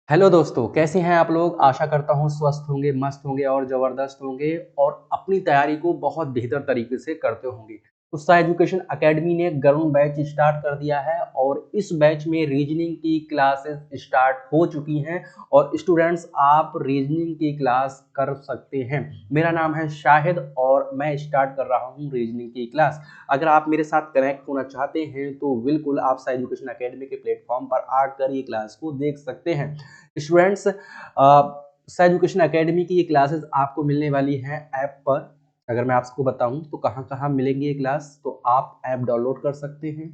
Hello दोस्तों, कैसे हैं आप लोग। आशा करता हूँ स्वस्थ होंगे, मस्त होंगे और ज़बरदस्त होंगे और अपनी तैयारी को बहुत बेहतर तरीके से करते होंगे। तो साई एजुकेशन एकेडमी ने गरुड़ बैच स्टार्ट कर दिया है और इस बैच में रीजनिंग की क्लासेस स्टार्ट हो चुकी हैं और स्टूडेंट्स आप रीजनिंग की क्लास कर सकते हैं। मेरा नाम है शाहिद और मैं स्टार्ट कर रहा हूँ रीजनिंग की क्लास। अगर आप मेरे साथ कनेक्ट होना चाहते हैं तो बिल्कुल आप साई एजुकेशन एकेडमी के प्लेटफॉर्म पर आकर ये क्लास को देख सकते हैं। स्टूडेंट्स, साई एजुकेशन एकेडमी की ये क्लासेस आपको मिलने वाली हैं ऐप पर। अगर मैं आपको बताऊं तो कहाँ कहाँ मिलेंगी ये क्लास, तो आप ऐप डाउनलोड कर सकते हैं।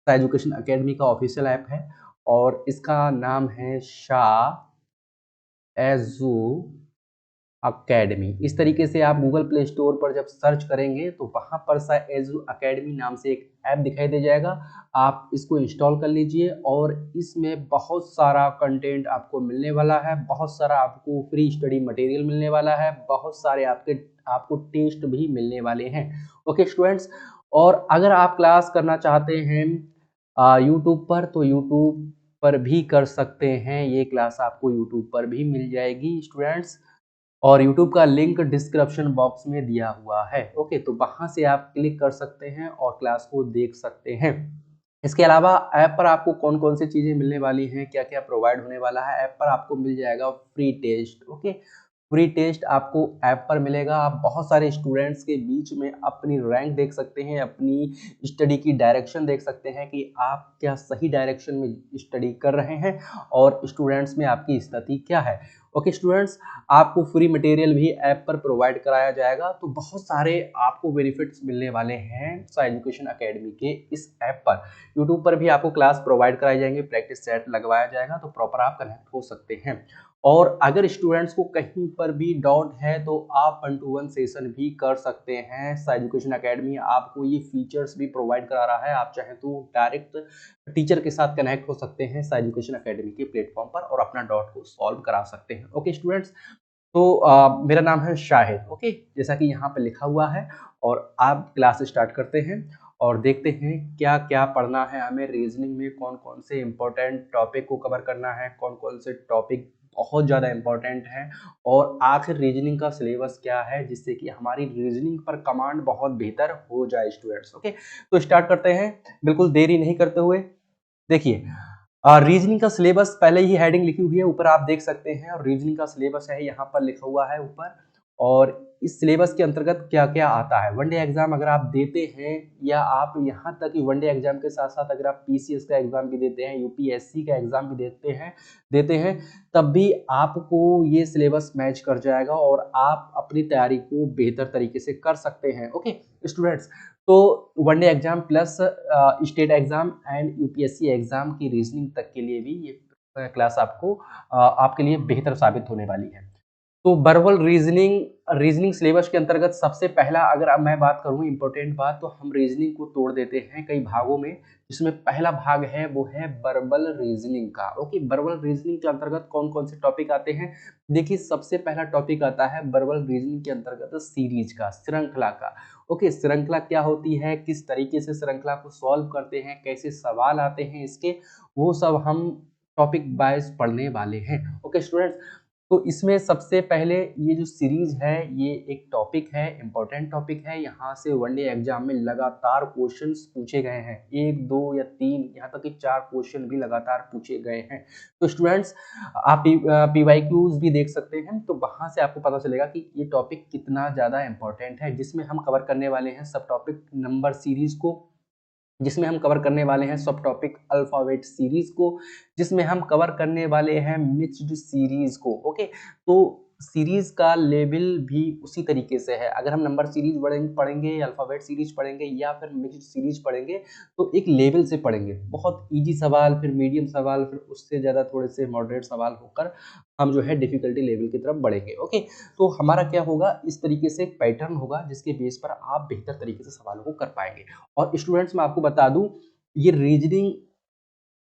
साई एजुकेशन एकेडमी का ऑफिशियल ऐप है और इसका नाम है शाह एजू अकेडमी। इस तरीके से आप गूगल प्ले स्टोर पर जब सर्च करेंगे तो वहां पर सा एजू अकेडमी नाम से एक ऐप दिखाई दे जाएगा। आप इसको इंस्टॉल कर लीजिए और इसमें बहुत सारा कंटेंट आपको मिलने वाला है, बहुत सारा आपको फ्री स्टडी मटेरियल मिलने वाला है, बहुत सारे आपको टेस्ट भी मिलने वाले हैं। ओके स्टूडेंट्स, और अगर आप क्लास करना चाहते हैं यूट्यूब पर तो यूट्यूब पर भी कर सकते हैं। ये क्लास आपको यूट्यूब पर भी मिल जाएगी स्टूडेंट्स, और YouTube का लिंक डिस्क्रिप्शन बॉक्स में दिया हुआ है। ओके, तो वहां से आप क्लिक कर सकते हैं और क्लास को देख सकते हैं। इसके अलावा ऐप पर आपको कौन कौन सी चीजें मिलने वाली हैं, क्या क्या प्रोवाइड होने वाला है। ऐप पर आपको मिल जाएगा free test. Okay, free test आपको ऐप पर मिलेगा। आप बहुत सारे स्टूडेंट्स के बीच में अपनी रैंक देख सकते हैं, अपनी स्टडी की डायरेक्शन देख सकते हैं कि आप क्या सही डायरेक्शन में स्टडी कर रहे हैं और स्टूडेंट्स में आपकी स्थिति क्या है। ओके स्टूडेंट्स, आपको फ्री मटेरियल भी ऐप पर प्रोवाइड कराया जाएगा। तो बहुत सारे आपको बेनिफिट्स मिलने वाले हैं साई एजुकेशन एकेडमी के इस ऐप पर। यूट्यूब पर भी आपको क्लास प्रोवाइड कराई जाएंगे, प्रैक्टिस सेट लगवाया जाएगा, तो प्रॉपर आप कनेक्ट हो सकते हैं। और अगर स्टूडेंट्स को कहीं पर भी डाउट है तो आप 1-to-1 सेशन भी कर सकते हैं। साई एजुकेशन एकेडमी आपको ये फीचर्स भी प्रोवाइड करा रहा है। आप चाहें तो डायरेक्ट टीचर के साथ कनेक्ट हो सकते हैं साई एजुकेशन एकेडमी के प्लेटफॉर्म पर और अपना डाउट को सॉल्व करा सकते हैं। ओके स्टूडेंट्स, तो मेरा नाम है शाहिद। ओके, जैसा कि यहाँ पे लिखा हुआ है, और आप क्लास स्टार्ट करते हैं और देखते हैं क्या क्या पढ़ना है हमें। रीजनिंग में कौन कौन से इंपॉर्टेंट टॉपिक को कवर करना है, कौन कौन से टॉपिक बहुत ज़्यादा इंपॉर्टेंट है, और आखिर रीजनिंग का सिलेबस क्या है जिससे कि हमारी रीजनिंग पर कमांड बहुत बेहतर हो जाए स्टूडेंट्स। ओके, तो स्टार्ट करते हैं बिल्कुल देरी नहीं करते हुए। देखिए, रीजनिंग का सिलेबस पहले ही हेडिंग लिखी हुई है, ऊपर आप देख सकते हैं, और रीजनिंग का सिलेबस है यहाँ पर लिखा हुआ है ऊपर। और इस सिलेबस के अंतर्गत क्या क्या आता है। वनडे एग्जाम अगर आप देते हैं, या आप यहाँ तक कि वनडे एग्जाम के साथ साथ अगर आप पीसीएस का एग्जाम भी देते हैं, यूपीएससी का एग्जाम भी देते हैं तब भी आपको ये सिलेबस मैच कर जाएगा और आप अपनी तैयारी को बेहतर तरीके से कर सकते हैं। ओके स्टूडेंट्स, तो one day exam plus state exam and UPSC exam की रीजनिंग तक के लिए भी ये क्लास आपको आपके लिए बेहतर साबित होने वाली है। तो वर्बल रीजनिंग सिलेबस के अंतर्गत सबसे पहला अगर अब मैं बात करूं इंपॉर्टेंट बात, तो हम रीजनिंग को तोड़ देते हैं कई भागों में, जिसमें पहला भाग है वो है वर्बल रीजनिंग का। ओके, वर्बल रीजनिंग के अंतर्गत कौन कौन से टॉपिक आते हैं। देखिए, सबसे पहला टॉपिक आता है वर्बल रीजनिंग के अंतर्गत सीरीज का, श्रृंखला का। ओके, श्रृंखला क्या होती है, किस तरीके से श्रृंखला को सॉल्व करते हैं, कैसे सवाल आते हैं इसके, वो सब हम टॉपिक वाइज पढ़ने वाले हैं। ओके स्टूडेंट्स, तो इसमें सबसे पहले ये जो सीरीज है ये एक टॉपिक है, इंपॉर्टेंट टॉपिक है। यहाँ से वनडे एग्जाम में लगातार क्वेश्चंस पूछे गए हैं, 1 2 या 3 यहाँ तक कि 4 क्वेश्चन भी लगातार पूछे गए हैं। तो स्टूडेंट्स, आप पीवाईक्यूज भी देख सकते हैं, तो वहां से आपको पता चलेगा कि ये टॉपिक कितना ज्यादा इंपॉर्टेंट है, जिसमें हम कवर करने वाले हैं सब टॉपिक नंबर सीरीज को, जिसमें हम कवर करने वाले हैं सब टॉपिक अल्फाबेट सीरीज को, जिसमें हम कवर करने वाले हैं मिक्स्ड सीरीज को। ओके, तो सीरीज का लेवल भी उसी तरीके से है। अगर हम नंबर सीरीज पढ़ेंगे, अल्फाबेट सीरीज पढ़ेंगे या फिर मिक्स्ड सीरीज पढ़ेंगे तो एक लेवल से पढ़ेंगे, बहुत इजी सवाल, फिर मीडियम सवाल, फिर उससे ज़्यादा थोड़े से मॉडरेट सवाल होकर हम जो है डिफिकल्टी लेवल की तरफ बढ़ेंगे। ओके, तो हमारा क्या होगा, इस तरीके से एक पैटर्न होगा जिसके बेस पर आप बेहतर तरीके से सवालों को कर पाएंगे। और स्टूडेंट्स, मैं आपको बता दूं, ये रीजनिंग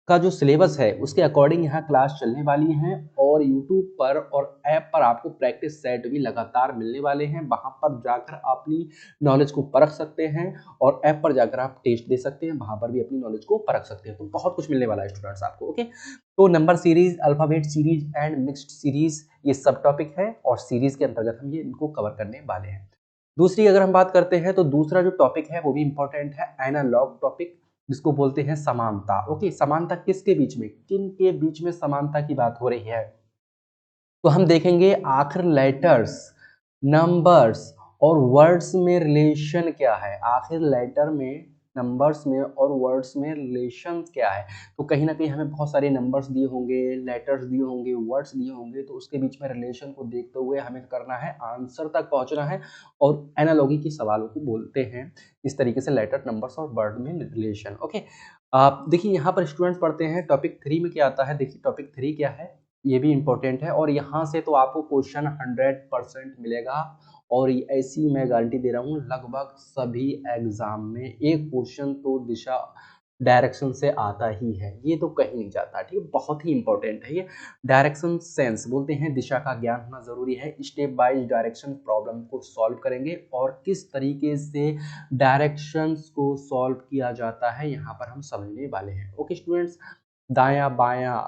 का जो सिलेबस है उसके अकॉर्डिंग यहाँ क्लास चलने वाली हैं और यूट्यूब पर और ऐप पर आपको प्रैक्टिस सेट भी लगातार मिलने वाले हैं। वहाँ पर जाकर अपनी नॉलेज को परख सकते हैं और ऐप पर जाकर आप टेस्ट दे सकते हैं, वहाँ पर भी अपनी नॉलेज को परख सकते हैं। तो बहुत कुछ मिलने वाला है स्टूडेंट्स आपको। ओके, तो number series, alphabet series and mixed series ये सब टॉपिक है और सीरीज के अंतर्गत हम ये इनको कवर करने वाले हैं। दूसरी अगर हम बात करते हैं तो दूसरा जो टॉपिक है वो भी इंपॉर्टेंट है, एनालॉग टॉपिक, जिसको बोलते हैं समानता। ओके, समानता किसके बीच में, किन के बीच में समानता की बात हो रही है? तो हम देखेंगे आखिर लेटर्स, नंबर्स और वर्ड्स में रिलेशन क्या है। आखिर लेटर में, नंबर्स में और वर्ड्स में रिलेशन क्या है। तो कहीं ना कहीं हमें बहुत सारे नंबर्स दिए होंगे, लेटर्स दिए होंगे, वर्ड्स दिए होंगे, तो उसके बीच में रिलेशन को देखते हुए हमें करना है, आंसर तक पहुंचना है। और एनालॉगी के सवालों को बोलते हैं इस तरीके से, लेटर, नंबर्स और वर्ड में रिलेशन। ओके, आप देखिए यहाँ पर स्टूडेंट्स पढ़ते हैं टॉपिक 3 में क्या आता है। देखिए टॉपिक 3 क्या है, ये भी इम्पोर्टेंट है और यहाँ से तो आपको क्वेश्चन 100% मिलेगा। और ऐसी मैं गारंटी दे रहा हूँ लगभग सभी एग्जाम में एक क्वेश्चन तो दिशा डायरेक्शन से आता ही है, ये तो कहीं नहीं जाता। ठीक है, बहुत ही इंपॉर्टेंट है ये। डायरेक्शन सेंस बोलते हैं, दिशा का ज्ञान होना जरूरी है। स्टेप वाइज डायरेक्शन प्रॉब्लम को सॉल्व करेंगे और किस तरीके से डायरेक्शंस को सॉल्व किया जाता है यहाँ पर हम समझने वाले हैं। ओके स्टूडेंट्स, दायां बायां,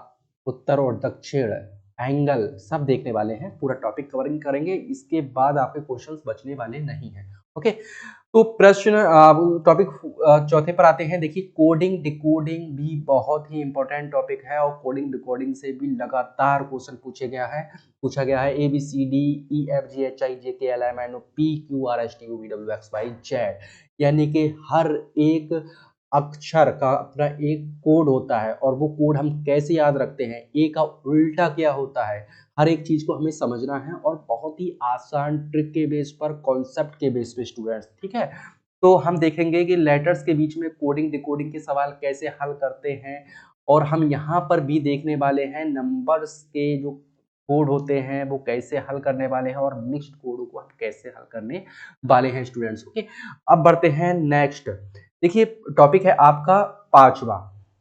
उत्तर और दक्षिण, एंगल सब देखने वाले हैं, पूरा टॉपिक कवरिंग करेंगे, इसके बाद आपके क्वेश्चंस बचने वाले नहीं हैं। ओके, तो प्रश्न टॉपिक चौथे पर आते हैं। देखिए कोडिंग डिकोडिंग भी बहुत ही इंपॉर्टेंट टॉपिक है और कोडिंग डिकोडिंग से भी लगातार क्वेश्चन पूछा गया है। ABCDEFGHIJKLMNOPQRSTUVWXYZ, यानी कि हर एक अक्षर का अपना एक कोड होता है और वो कोड हम कैसे याद रखते हैं, ए का उल्टा क्या होता है, हर एक चीज को हमें समझना है और बहुत ही आसान ट्रिक के बेस पर, कॉन्सेप्ट के बेस पे स्टूडेंट्स। ठीक है, तो हम देखेंगे कि लेटर्स के बीच में कोडिंग डिकोडिंग के सवाल कैसे हल करते हैं और हम यहाँ पर भी देखने वाले हैं नंबर्स के जो कोड होते हैं वो कैसे हल करने वाले हैं और मिक्स्ड कोडों को हम कैसे हल करने वाले हैं स्टूडेंट्स। ओके, अब बढ़ते हैं नेक्स्ट। देखिए टॉपिक है आपका पांचवा,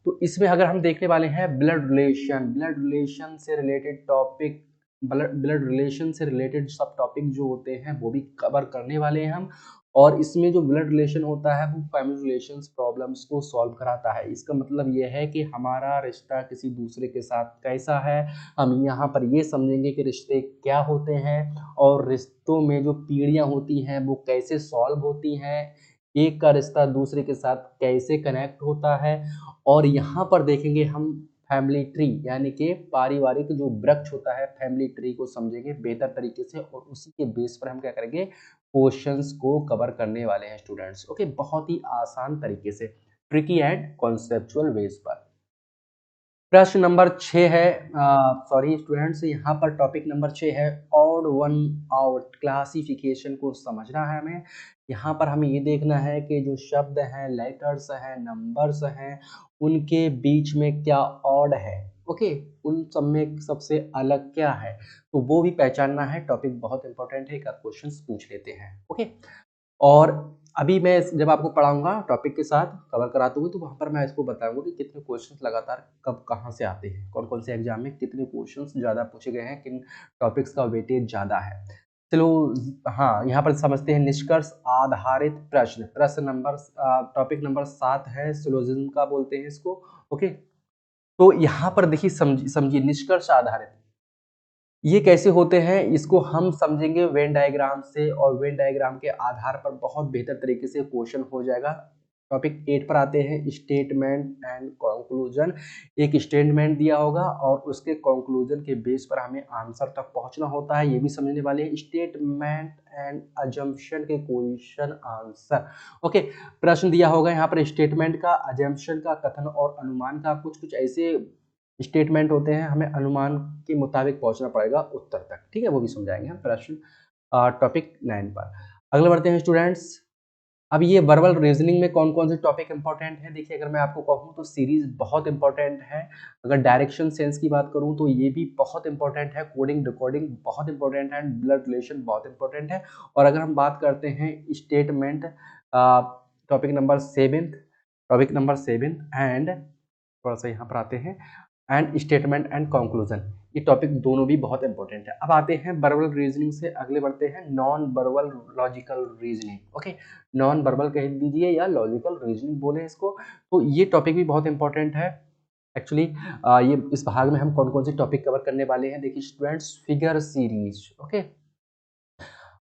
तो इसमें अगर हम देखने वाले हैं ब्लड रिलेशन, ब्लड रिलेशन से रिलेटेड टॉपिक, ब्लड रिलेशन से रिलेटेड सब टॉपिक जो होते हैं वो भी कवर करने वाले हैं हम। और इसमें जो ब्लड रिलेशन होता है वो फैमिली रिलेशंस प्रॉब्लम्स को सॉल्व कराता है। इसका मतलब ये है कि हमारा रिश्ता किसी दूसरे के साथ कैसा है, हम यहाँ पर ये समझेंगे कि रिश्ते क्या होते हैं और रिश्तों में जो पीढ़ियाँ होती हैं वो कैसे सॉल्व होती हैं, एक का रिश्ता दूसरे के साथ कैसे कनेक्ट होता है। और यहाँ पर देखेंगे हम फैमिली ट्री, यानी कि पारिवारिक जो वृक्ष होता है, फैमिली ट्री को समझेंगे बेहतर तरीके से और उसी के बेस पर हम क्या करेंगे, क्वेश्चंस को कवर करने वाले हैं स्टूडेंट्स। ओके, बहुत ही आसान तरीके से, ट्रिकी एंड कॉन्सेप्चुअल वेज पर। प्रश्न नंबर 6 है, सॉरी स्टूडेंट्स, यहाँ पर टॉपिक नंबर 6 है ऑड वन आउट क्लासिफिकेशन को समझना है हमें। यहाँ पर हमें ये देखना है कि जो शब्द हैं, लेटर्स हैं, नंबर्स हैं, उनके बीच में क्या ऑड है। ओके, उन सब में सबसे अलग क्या है, तो वो भी पहचानना है। टॉपिक बहुत इंपॉर्टेंट है, एक आध क्वेश्चन पूछ लेते हैं। ओके, और अभी मैं जब आपको पढ़ाऊंगा टॉपिक के साथ कवर कराते हुए, तो वहां पर मैं इसको बताऊंगा कि कितने क्वेश्चंस लगातार कब कहाँ से आते हैं, कौन कौन से एग्जाम में कितने क्वेश्चंस ज़्यादा पूछे गए हैं, किन टॉपिक्स का वेटेज ज़्यादा है। चलो, हाँ यहाँ पर समझते हैं निष्कर्ष आधारित प्रश्न। प्रश्न नंबर टॉपिक नंबर 7 है, सिलोजिज्म का बोलते हैं इसको। ओके, तो यहाँ पर देखिए समझिए निष्कर्ष आधारित ये कैसे होते हैं, इसको हम समझेंगे वेन डायग्राम से और वेन डायग्राम के आधार पर बहुत बेहतर तरीके से क्वेश्चन हो जाएगा। टॉपिक 8 पर आते हैं, स्टेटमेंट एंड कंक्लूजन। एक स्टेटमेंट दिया होगा और उसके कंक्लूजन के बेस पर हमें आंसर तक पहुंचना होता है, ये भी समझने वाले हैं। स्टेटमेंट एंड अजम्पशन के क्वेश्चन आंसर। ओके, प्रश्न दिया होगा यहाँ पर स्टेटमेंट का, अजम्पशन का, कथन और अनुमान का, कुछ कुछ ऐसे स्टेटमेंट होते हैं, हमें अनुमान के मुताबिक पहुंचना पड़ेगा उत्तर तक। ठीक है, वो भी समझाएंगे हम प्रश्न टॉपिक 9 पर। अगले बढ़ते हैं स्टूडेंट्स। अब ये वर्बल रीजनिंग में कौन कौन से टॉपिक इंपॉर्टेंट है, देखिए अगर मैं आपको कहूँ तो सीरीज बहुत इंपॉर्टेंट है। अगर डायरेक्शन सेंस की बात करूँ तो ये भी बहुत इंपॉर्टेंट है। कोडिंग डिकोडिंग बहुत इंपॉर्टेंट है। ब्लड रिलेशन बहुत इंपॉर्टेंट है। और अगर हम बात करते हैं स्टेटमेंट, टॉपिक नंबर 7 एंड थोड़ा सा यहाँ पर आते हैं, एंड स्टेटमेंट एंड कंक्लूजन, ये टॉपिक दोनों भी बहुत इंपॉर्टेंट है। अब आते हैं वर्बल रीजनिंग से अगले बढ़ते हैं non verbal logical reasoning. Okay, non verbal कह दीजिए या लॉजिकल रीजनिंग बोले इसको। तो ये टॉपिक भी बहुत इंपॉर्टेंट है एक्चुअली। ये इस भाग में हम कौन कौन से टॉपिक कवर करने वाले हैं, देखिए स्टूडेंट्स, फिगर सीरीज, ओके,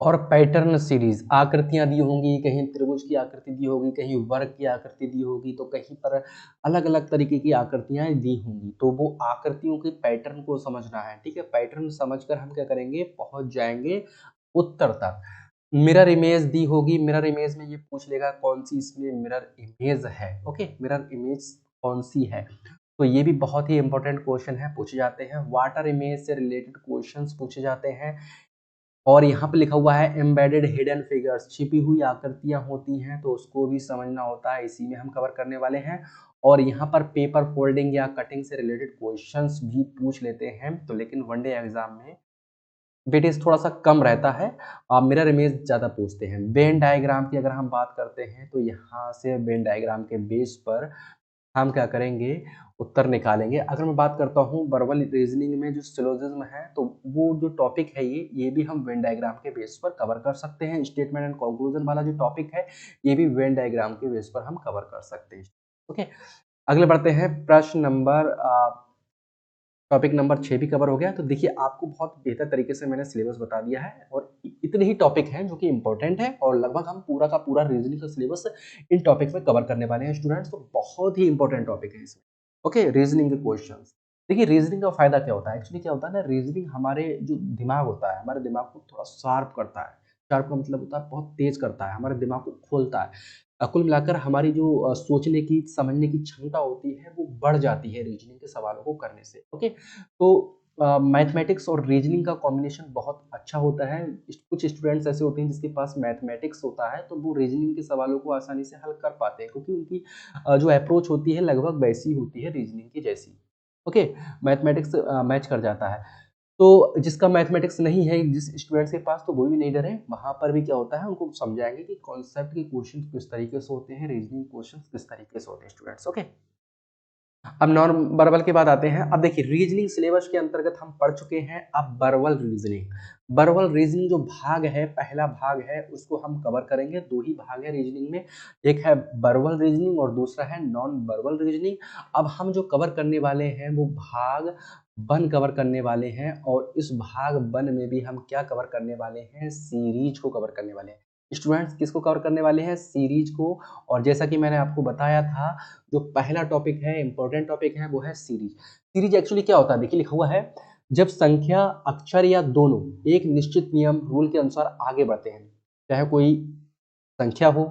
और पैटर्न सीरीज, आकृतियां दी होंगी, कहीं त्रिभुज की आकृति दी होगी, कहीं वर्ग की आकृति दी होगी, तो कहीं पर अलग अलग तरीके की आकृतियां दी होंगी, तो वो आकृतियों के पैटर्न को समझना है। ठीक है, पैटर्न समझकर हम क्या करेंगे, पहुंच जाएंगे उत्तर तक। मिरर इमेज दी होगी, मिरर इमेज में ये पूछ लेगा कौन सी इसमें मिरर इमेज है। ओके, मिरर इमेज कौन सी है, तो ये भी बहुत ही इंपॉर्टेंट क्वेश्चन है, पूछे जाते हैं। वाटर इमेज से रिलेटेड क्वेश्चंस पूछे जाते हैं। और यहाँ पे लिखा हुआ है एम्बेडेड हिडन फिगर्स, छिपी हुई आकृतियां होती हैं, तो उसको भी समझना होता है, इसी में हम कवर करने वाले हैं। और यहाँ पर पेपर फोल्डिंग या कटिंग से रिलेटेड क्वेश्चंस भी पूछ लेते हैं, तो लेकिन वनडे एग्जाम में वेटेज थोड़ा सा कम रहता है, मिरर इमेज ज़्यादा पूछते हैं। वेन डायग्राम की अगर हम बात करते हैं, तो यहाँ से वेन डायग्राम के बेस पर हम क्या करेंगे, उत्तर निकालेंगे। अगर मैं बात करता हूँ वर्बल रीजनिंग में जो सिलोजिज्म है, तो वो जो टॉपिक है ये भी हम वेन डायग्राम के बेस पर कवर कर सकते हैं। स्टेटमेंट एंड कंक्लूजन वाला जो टॉपिक है, ये भी वेन डायग्राम के बेस पर हम कवर कर सकते हैं। ओके, अगले बढ़ते हैं प्रश्न नंबर टॉपिक नंबर 6 भी कवर हो गया। तो देखिए आपको बहुत बेहतर तरीके से मैंने सिलेबस बता दिया है, और इतने ही टॉपिक हैं जो कि इंपॉर्टेंट है, और लगभग हम पूरा का पूरा रीजनिंग का सिलेबस इन टॉपिक में कवर करने वाले हैं स्टूडेंट्स। तो बहुत ही इंपॉर्टेंट टॉपिक है इसमें। ओके, रीजनिंग के क्वेश्चंस। देखिए रीजनिंग का फायदा क्या होता है, एक्चुअली क्या होता है ना, रीजनिंग हमारे जो दिमाग होता है, हमारे दिमाग को थोड़ा शार्प करता है। शार्प का मतलब होता है बहुत तेज करता है, हमारे दिमाग को खोलता है। कुल मिलाकर हमारी जो सोचने की, समझने की क्षमता होती है, वो बढ़ जाती है रीजनिंग के सवालों को करने से। ओके, तो मैथमेटिक्स और रीजनिंग का कॉम्बिनेशन बहुत अच्छा होता है। कुछ स्टूडेंट्स ऐसे होते हैं जिसके पास मैथमेटिक्स होता है, तो वो रीजनिंग के सवालों को आसानी से हल कर पाते हैं, क्योंकि उनकी जो अप्रोच होती है लगभग वैसी होती है रीजनिंग की जैसी। ओके, मैथमेटिक्स मैच कर जाता है। तो जिसका मैथमेटिक्स नहीं है, जिस स्टूडेंट्स के पास, तो वो भी नहीं डरे, वहाँ पर भी क्या होता है, उनको समझाएंगे कि कॉन्सेप्ट के क्वेश्चन किस तरीके से होते हैं, रीजनिंग क्वेश्चन किस तरीके से होते हैं स्टूडेंट्स। ओके, अब नॉन वर्बल के बाद आते हैं। अब देखिए रीजनिंग सिलेबस के अंतर्गत हम पढ़ चुके हैं, अब वर्बल रीजनिंग। वर्बल रीजनिंग जो भाग है, पहला भाग है, उसको हम कवर करेंगे। दो ही भाग है रीजनिंग में, एक है वर्बल रीजनिंग और दूसरा है नॉन वर्बल रीजनिंग। अब हम जो कवर करने वाले हैं वो भाग 1 कवर करने वाले हैं, और इस भाग 1 में भी हम क्या कवर करने वाले हैं, सीरीज को कवर करने वाले हैं। स्टूडेंट्स किसको कवर करने वाले हैं, सीरीज को। और जैसा कि मैंने आपको बताया था, जो पहला टॉपिक है, इंपॉर्टेंट टॉपिक है, वो है सीरीज। सीरीज एक्चुअली क्या होता है, देखिए लिखा हुआ है, जब संख्या, अक्षर या दोनों एक निश्चित नियम, रूल के अनुसार आगे बढ़ते हैं, चाहे कोई संख्या हो,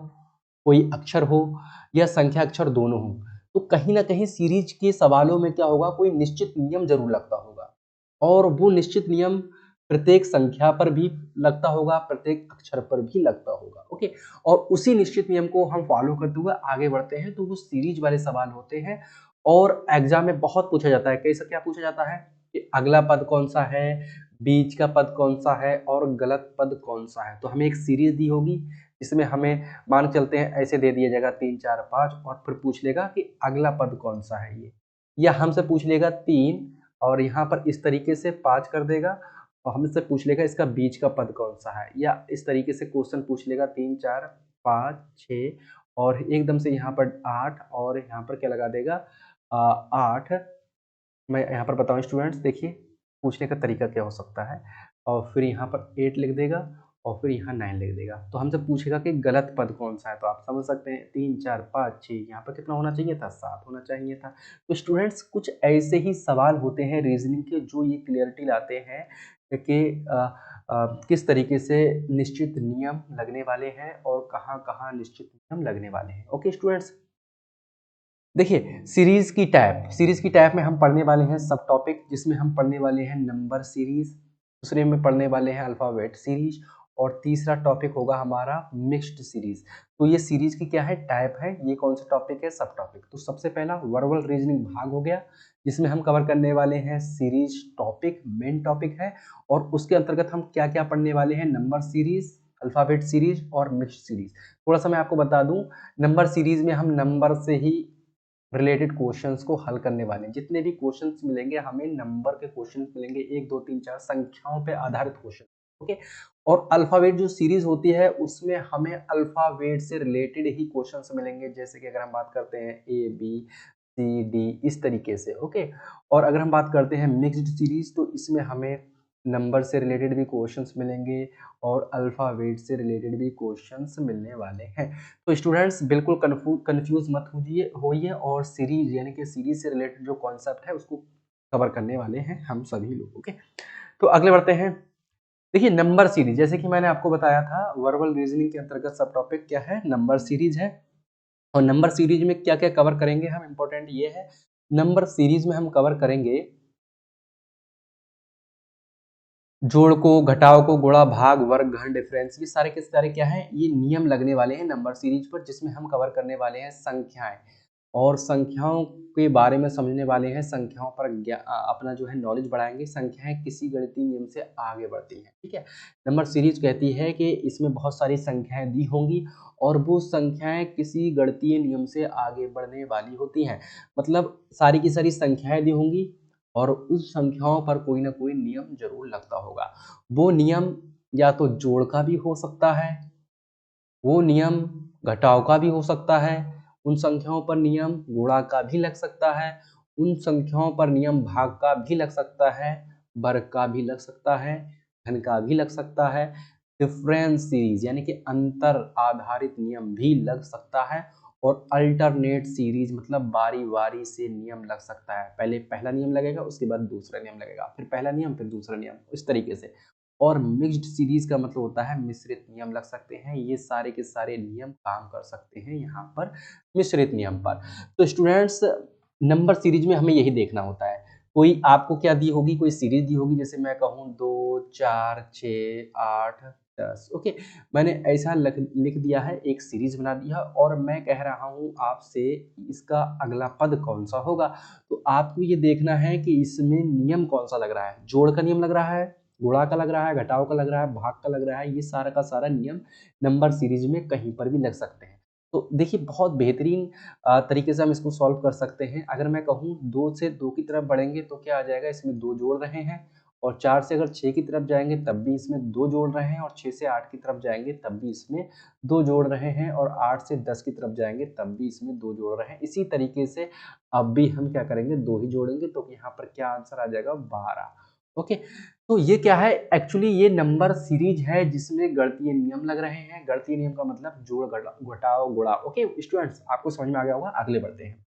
कोई अक्षर हो, या संख्या अक्षर दोनों हो, तो कहीं ना कहीं सीरीज के सवालों में क्या होगा, कोई निश्चित नियम जरूर लगता होगा, और वो निश्चित नियम प्रत्येक संख्या पर भी लगता होगा, प्रत्येक अक्षर पर भी लगता होगा। ओके, और उसी निश्चित नियम को हम फॉलो करते हुए आगे बढ़ते हैं, तो वो सीरीज वाले सवाल होते हैं। और एग्जाम में बहुत पूछा जाता है, कैसे क्या पूछा जाता है कि अगला पद कौन सा है, बीच का पद कौन सा है, और गलत पद कौन सा है। तो हमें एक सीरीज दी होगी, जिसमें हमें मान चलते हैं ऐसे दे दिया जाएगा 3 4 5, और फिर पूछ लेगा कि अगला पद कौन सा है ये, या हमसे पूछ लेगा 3, और यहाँ पर इस तरीके से 5 कर देगा, और हमसे पूछ लेगा इसका बीच का पद कौन सा है, या इस तरीके से क्वेश्चन पूछ लेगा 3 4 5 6, और एकदम से यहाँ पर 8, और यहाँ पर क्या लगा देगा 8। मैं यहाँ पर बताऊँ स्टूडेंट्स, देखिए पूछने का तरीका क्या हो सकता है, और फिर यहाँ पर 8 लिख देगा, और फिर यहाँ 9 लिख देगा, तो हमसे पूछेगा कि गलत पद कौन सा है। तो आप समझ सकते हैं 3 4 5 6, यहाँ पर कितना होना चाहिए था, 7 होना चाहिए था। तो स्टूडेंट्स कुछ ऐसे ही सवाल होते हैं रीजनिंग के, जो ये क्लियरिटी लाते हैं कि किस तरीके से निश्चित नियम लगने वाले हैं, और कहाँ कहाँ निश्चित नियम लगने वाले हैं। ओके स्टूडेंट्स, देखिए सीरीज की टाइप में हम पढ़ने वाले हैं सब टॉपिक, जिसमें हम पढ़ने वाले हैं नंबर सीरीज, दूसरे में पढ़ने वाले हैं अल्फाबेट सीरीज, और तीसरा टॉपिक होगा हमारा मिक्स्ड सीरीज। तो ये सीरीज की क्या है, टाइप है, ये कौन सा टॉपिक है, सब टॉपिक। तो सबसे पहला वर्बल रीजनिंग भाग हो गया, जिसमें हम कवर करने वाले हैं सीरीज टॉपिक, मेन टॉपिक है, और उसके अंतर्गत हम क्या क्या पढ़ने वाले हैं, नंबर सीरीज, अल्फाबेट सीरीज और मिक्स्ड सीरीज। थोड़ा सा मैं आपको बता दूं, नंबर सीरीज में हम नंबर से ही रिलेटेड क्वेश्चंस को हल करने वाले। जितने भी क्वेश्चंस मिलेंगे हमें नंबर के क्वेश्चंस मिलेंगे, 1 2 3 4 संख्याओं पे आधारित क्वेश्चन। ओके, और अल्फाबेट जो सीरीज होती है उसमें हमें अल्फाबेट से रिलेटेड ही क्वेश्चंस मिलेंगे, जैसे कि अगर हम बात करते हैं ए बी सी डी इस तरीके से। ओके, और अगर हम बात करते हैं मिक्स्ड सीरीज तो इसमें हमें नंबर से रिलेटेड भी क्वेश्चंस मिलेंगे और अल्फाबेट से रिलेटेड भी क्वेश्चंस मिलने वाले हैं। तो स्टूडेंट्स बिल्कुल कंफ्यूज मत होइए और सीरीज यानी कि सीरीज से रिलेटेड जो कॉन्सेप्ट है उसको कवर करने वाले हैं हम सभी लोग। ओके, तो अगले बढ़ते हैं। देखिए नंबर सीरीज, जैसे कि मैंने आपको बताया था वर्बल रीजनिंग के अंतर्गत सब टॉपिक क्या है, नंबर सीरीज है। और नंबर सीरीज में क्या क्या कवर करेंगे हम, इंपॉर्टेंट ये है नंबर सीरीज में हम कवर करेंगे जोड़ को, घटाव को, गुणा, भाग, वर्ग, घन, डिफरेंस, ये सारे के सारे क्या हैं, ये नियम लगने वाले हैं नंबर सीरीज पर, जिसमें हम कवर करने वाले हैं संख्याएं और संख्याओं के बारे में समझने वाले हैं। संख्याओं पर अपना जो है नॉलेज बढ़ाएंगे। संख्याएं किसी गणितीय नियम से आगे बढ़ती हैं। ठीक है, नंबर सीरीज कहती है कि इसमें बहुत सारी संख्याएं दी होंगी और वो संख्याएं किसी गणितीय नियम से आगे बढ़ने वाली होती हैं। मतलब सारी की सारी संख्याएं दी होंगी और उस संख्याओं पर कोई ना कोई नियम जरूर लगता होगा। वो नियम या तो जोड़ का भी हो सकता है, वो नियम घटाव का भी हो सकता है, उन संख्याओं पर नियम गुणा का भी लग सकता है, उन संख्याओं पर नियम भाग का भी लग सकता है, वर्ग का भी लग सकता है, घन का भी लग सकता है, डिफरेंस सीरीज यानी कि अंतर आधारित नियम भी लग सकता है, और अल्टरनेट सीरीज मतलब बारी बारी से नियम लग सकता है। पहले पहला नियम लगेगा, उसके बाद दूसरा नियम लगेगा, फिर पहला नियम, फिर दूसरा नियम, इस तरीके से। और मिक्स्ड सीरीज का मतलब होता है मिश्रित नियम लग सकते हैं। ये सारे के सारे नियम काम कर सकते हैं यहाँ पर मिश्रित नियम पर। तो स्टूडेंट्स नंबर सीरीज में हमें यही देखना होता है। कोई आपको क्या दी होगी, कोई सीरीज दी होगी, जैसे मैं कहूँ 2 4 6 8 10। ओके, मैंने ऐसा लिख दिया है, एक सीरीज बना दिया और मैं कह रहा हूँ आपसे इसका अगला पद कौन सा होगा। तो आपको ये देखना है कि इसमें नियम कौन सा लग रहा है। जोड़ का नियम लग रहा है, गुणा का लग रहा है, घटाव का लग रहा है, भाग का लग रहा है। ये सारा का सारा नियम नंबर सीरीज में कहीं पर भी लग सकते हैं। तो देखिए बहुत बेहतरीन तरीके से हम इसको सॉल्व कर सकते हैं। अगर मैं कहूँ 2 से 2 की तरफ बढ़ेंगे तो क्या आ जाएगा, इसमें 2 जोड़ रहे हैं, और 4 से अगर 6 की तरफ जाएंगे तब भी इसमें 2 जोड़ रहे हैं, और 6 से 8 की तरफ जाएंगे तब भी इसमें 2 जोड़ रहे हैं, और 8 से 10 की तरफ जाएंगे तब भी इसमें 2 जोड़ रहे हैं। इसी तरीके से अब भी हम क्या करेंगे, 2 ही जोड़ेंगे, तो यहाँ पर क्या आंसर आ जाएगा, 12। ओके, तो ये क्या है, एक्चुअली ये नंबर सीरीज है जिसमें गणितीय नियम लग रहे हैं। गणितीय नियम का मतलब जोड़, घटाव, गुणा। ओके स्टूडेंट्स, आपको समझ में आ गया होगा। आगे बढ़ते हैं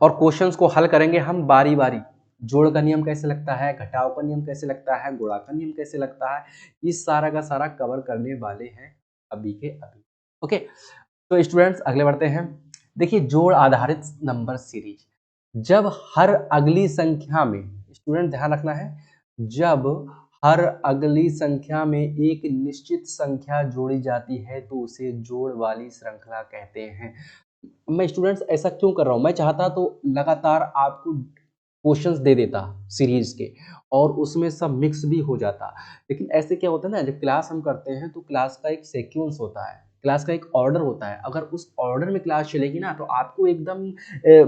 और क्वेश्चंस को हल करेंगे हम बारी बारी। जोड़ का नियम कैसे लगता है, घटाव का नियम कैसे लगता है, गुणा का नियम कैसे लगता है, इस सारा का सारा कवर करने वाले हैं अभी के अभी। ओके, तो स्टूडेंट्स अगले बढ़ते हैं। देखिए जोड़ आधारित नंबर सीरीज, जब हर अगली संख्या में, स्टूडेंट ध्यान रखना है, जब हर अगली संख्या में एक निश्चित संख्या जोड़ी जाती है तो उसे जोड़ वाली श्रृंखला कहते हैं। मैं स्टूडेंट्स ऐसा क्यों कर रहा हूं, मैं चाहता तो लगातार आपको क्वेश्चंस दे देता सीरीज के और उसमें सब मिक्स भी हो जाता, लेकिन ऐसे क्या होता है ना, जब क्लास हम करते हैं तो क्लास का एक सीक्वेंस होता है, क्लास का एक ऑर्डर होता है। अगर उस ऑर्डर में क्लास चलेगी ना तो आपको एकदम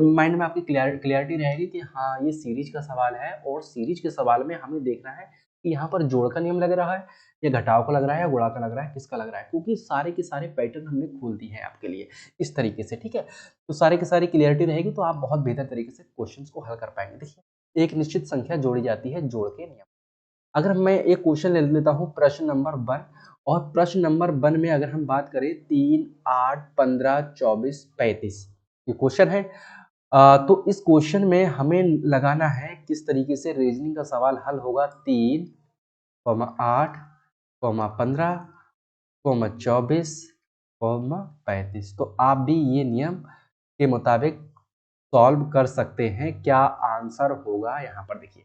माइंड में आपकी क्लियरिटी रहेगी कि हाँ ये सीरीज का सवाल है, और सीरीज के सवाल में हमें देखना है कि यहाँ पर जोड़ का नियम लग रहा है या घटाव का लग रहा है या गुणा का लग रहा है, किसका लग रहा है, क्योंकि सारे के सारे पैटर्न हमने खोल दिए हैं आपके लिए इस तरीके से। ठीक है, तो सारे के सारी क्लियरिटी रहेगी तो आप बहुत बेहतर तरीके से क्वेश्चंस को हल कर पाएंगे। देखिए एक निश्चित संख्या जोड़ी जाती है जोड़ के नियम। अगर मैं एक क्वेश्चन ले लेता हूँ प्रश्न नंबर 1, और प्रश्न नंबर 1 में अगर हम बात करें 3 8 15 24 35 ये क्वेश्चन है। तो इस क्वेश्चन में हमें लगाना है किस तरीके से रीजनिंग का सवाल हल होगा। 3 8 15 24 35, तो आप भी ये नियम के मुताबिक सॉल्व कर सकते हैं। क्या आंसर होगा, यहाँ पर देखिए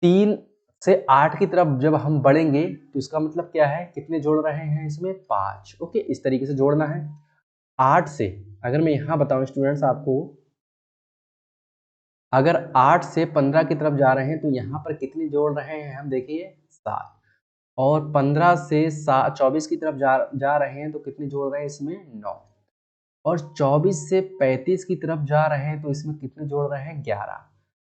3 से 8 की तरफ जब हम बढ़ेंगे तो इसका मतलब क्या है, कितने जोड़ रहे हैं इसमें, 5। ओके, इस तरीके से जोड़ना है। 8 से अगर मैं यहाँ बताऊं स्टूडेंट्स आपको, अगर 8 से 15 की तरफ जा रहे हैं तो यहाँ पर कितने जोड़ रहे हैं हम देखिए, 7। और 15 से 24 की तरफ जा रहे हैं तो कितने जोड़ रहे हैं इसमें, 9। और 24 से 35 की तरफ जा रहे हैं तो इसमें कितने जोड़ रहे हैं 11।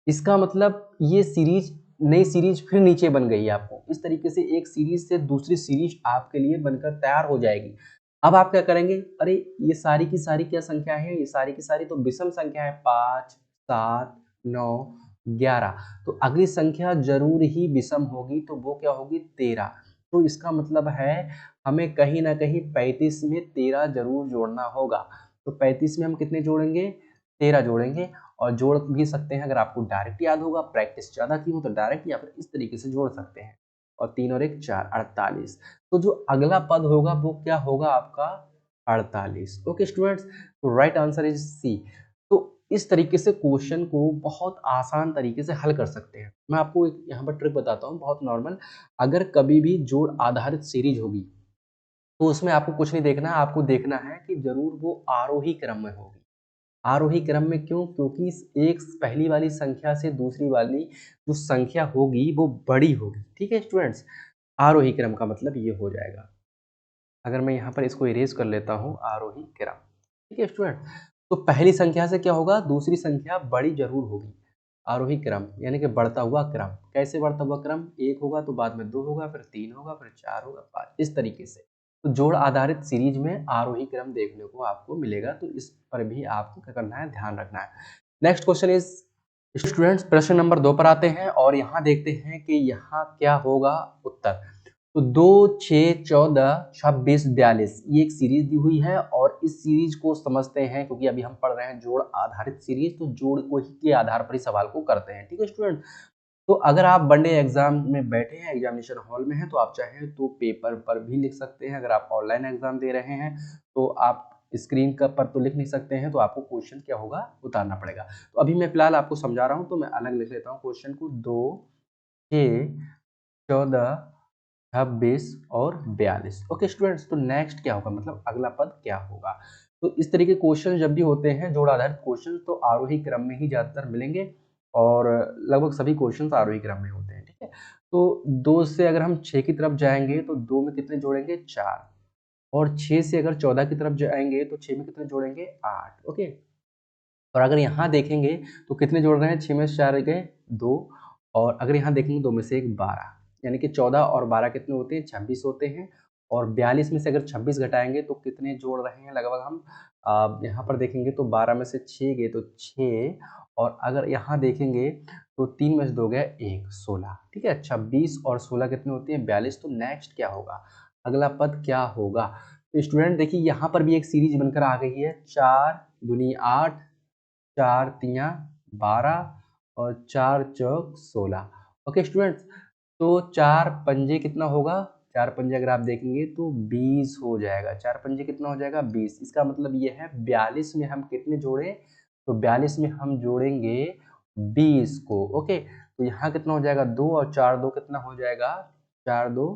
इसका मतलब ये सीरीज नई सीरीज फिर नीचे बन गई है। आपको इस तरीके से एक सीरीज से दूसरी सीरीज आपके लिए बनकर तैयार हो जाएगी। अब आप क्या करेंगे, अरे ये सारी की सारी क्या संख्या है, ये सारी की सारी तो विषम संख्या है, 5 7 9 11। तो अगली संख्या जरूर ही विषम होगी, तो वो क्या होगी 13। तो इसका मतलब है हमें कहीं ना कहीं 35 में 13 जरूर जोड़ना होगा। तो 35 में हम कितने जोड़ेंगे, 13 जोड़ेंगे। और जोड़ भी सकते हैं, अगर आपको डायरेक्ट याद होगा, प्रैक्टिस ज़्यादा की हो तो डायरेक्ट या फिर इस तरीके से जोड़ सकते हैं। और 3 और 1 4, 48। तो जो अगला पद होगा वो क्या होगा आपका 48। ओके स्टूडेंट्स, तो राइट आंसर इज सी। तो इस तरीके से क्वेश्चन को बहुत आसान तरीके से हल कर सकते हैं। मैं आपको एक यहाँ पर ट्रिक बताता हूँ बहुत नॉर्मल। अगर कभी भी जोड़ आधारित सीरीज होगी तो उसमें आपको कुछ नहीं देखना है, आपको देखना है कि जरूर वो आरोही क्रम में होगी। आरोही क्रम में क्यों, क्योंकि एक पहली वाली संख्या से दूसरी वाली जो संख्या होगी वो बड़ी होगी। ठीक है स्टूडेंट्स, आरोही क्रम का मतलब ये हो जाएगा। अगर मैं यहाँ पर इसको इरेज कर लेता हूँ, आरोही क्रम। ठीक है स्टूडेंट, तो पहली संख्या से क्या होगा, दूसरी संख्या बड़ी जरूर होगी। आरोही क्रम यानी कि बढ़ता हुआ क्रम। कैसे बढ़ता हुआ क्रम, 1 होगा तो बाद में 2 होगा, फिर 3 होगा, फिर 4 होगा, 5, इस तरीके से। तो जोड़ आधारित सीरीज में आरोही क्रम देखने को आपको मिलेगा, तो इस पर भी आपको क्या करना है, ध्यान रखना है। नेक्स्ट क्वेश्चन इज, स्टूडेंट्स प्रश्न नंबर 2 पर आते हैं और यहाँ देखते हैं कि यहाँ क्या होगा उत्तर। तो 2 6 14 26 42 ये एक सीरीज दी हुई है और इस सीरीज को समझते हैं, क्योंकि अभी हम पढ़ रहे हैं जोड़ आधारित सीरीज, तो जोड़ को ही के आधार पर ही सवाल को करते हैं। ठीक है स्टूडेंट, तो अगर आप वनडे एग्जाम में बैठे हैं, एग्जामिनेशन हॉल में हैं, तो आप चाहें तो पेपर पर भी लिख सकते हैं। अगर आप ऑनलाइन एग्जाम दे रहे हैं तो आप स्क्रीन का पर तो लिख नहीं सकते हैं, तो आपको क्वेश्चन क्या होगा उतारना पड़ेगा। तो अभी मैं फिलहाल आपको समझा रहा हूँ, तो मैं अलग लिख लेता हूँ क्वेश्चन को। 2 6 14 26 और 42। ओके स्टूडेंट्स, तो नेक्स्ट क्या होगा, मतलब अगला पद क्या होगा। तो इस तरह के क्वेश्चन जब भी होते हैं जोड़ आधारित क्वेश्चन, तो आरोही क्रम में ही ज्यादातर मिलेंगे और लगभग सभी क्वेश्चन आरोही क्रम में होते हैं। ठीक है, तो 2 से अगर हम 6 की तरफ जाएंगे तो 2 में कितने जोड़ेंगे 4, और 6 से अगर 14 की तरफ जाएंगे तो 6 में कितने जोड़ेंगे 8। ओके, और अगर यहाँ देखेंगे तो कितने जोड़ रहे हैं, 6 में से 4 गए 2, और अगर यहाँ देखेंगे 2 में से 1 12, यानी कि 14 और 12 कितने होते हैं 26 होते हैं। और 42 में से अगर 26 घटाएंगे तो कितने जोड़ रहे हैं, लगभग हम यहाँ पर देखेंगे तो 12 में से 6 गए तो 6, और अगर यहाँ देखेंगे तो 3 में से 2 गए 1, 16। ठीक है, 26 और 16 कितने होते हैं 42। तो नेक्स्ट क्या होगा, अगला पद क्या होगा। तो स्टूडेंट देखिए यहाँ पर भी एक सीरीज बनकर आ गई है, 4 दूनी 8, 4 तियाँ 12 और 4 चौक 16। ओके स्टूडेंट्स, तो 4 पंजे कितना होगा, 4 पंजे अगर आप देखेंगे तो 20 हो जाएगा। 4 पंजे कितना हो जाएगा 20। इसका मतलब ये है 42 में हम कितने जोड़े, तो 42 में हम जोड़ेंगे 20 को। ओके, तो यहाँ कितना हो जाएगा 2, और 4 2 कितना हो जाएगा 4 2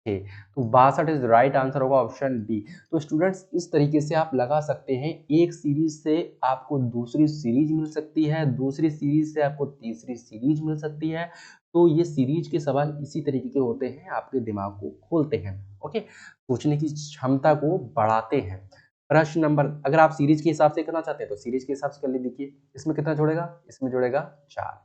6। तो 62 इज राइट आंसर होगा ऑप्शन बी। तो स्टूडेंट्स इस तरीके से आप लगा सकते हैं, एक सीरीज से आपको दूसरी सीरीज मिल सकती है, दूसरी सीरीज से आपको तीसरी सीरीज मिल सकती है। तो ये सीरीज के सवाल इसी तरीके के होते हैं, आपके दिमाग को खोलते हैं। ओके, सोचने की क्षमता को बढ़ाते हैं। प्रश्न नंबर, अगर आप सीरीज के हिसाब से करना चाहते हैं तो सीरीज के हिसाब से कर लीजिए। देखिए इसमें कितना जोड़ेगा, इसमें जोड़ेगा 4,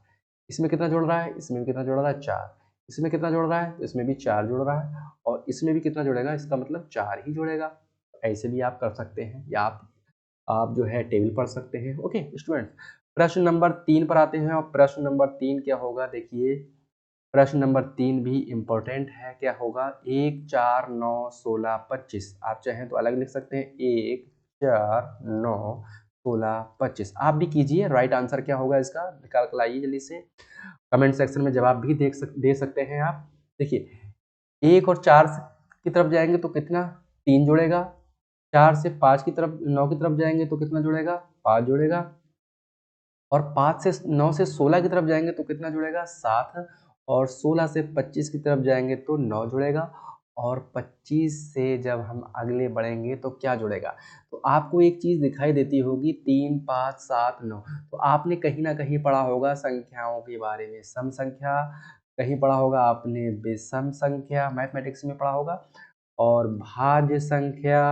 इसमें कितना जोड़ रहा है, इसमें कितना जोड़ रहा है 4, इसमें कितना जोड़ रहा है, तो इसमें भी 4 जोड़ रहा है, और इसमें भी कितना जोड़ेगा, इसका मतलब 4 ही जोड़ेगा। ऐसे भी आप कर सकते हैं, या आप जो है टेबल पढ़ सकते हैं। ओके स्टूडेंट्स, प्रश्न नंबर 3 पर आते हैं, और प्रश्न नंबर 3 क्या होगा, देखिए प्रश्न नंबर 3 भी इम्पोर्टेंट है। क्या होगा, 1 4 9 16 25। आप चाहें तो अलग लिख सकते हैं, 1 4 9 16 25। आप भी कीजिए, राइट आंसर क्या होगा इसका निकाल कर लाइए जल्दी से। कमेंट सेक्शन में जवाब भी दे सकते हैं आप। देखिए 1 और 4 की तरफ जाएंगे तो कितना 3 जोड़ेगा, 4 से 5 की तरफ 9 की तरफ जाएंगे तो कितना जोड़ेगा 5 जोड़ेगा, और 5 से 9 से 16 की तरफ जाएंगे तो कितना जुड़ेगा 7, और 16 से 25 की तरफ जाएंगे तो 9 जुड़ेगा, और 25 से जब हम अगले बढ़ेंगे तो क्या जुड़ेगा। तो आपको एक चीज दिखाई देती होगी 3 5 7 9। तो आपने कहीं ना कहीं पढ़ा होगा संख्याओं के बारे में, सम संख्या कहीं पढ़ा होगा आपने, विषम संख्या मैथमेटिक्स में पढ़ा होगा, और भाज्य संख्या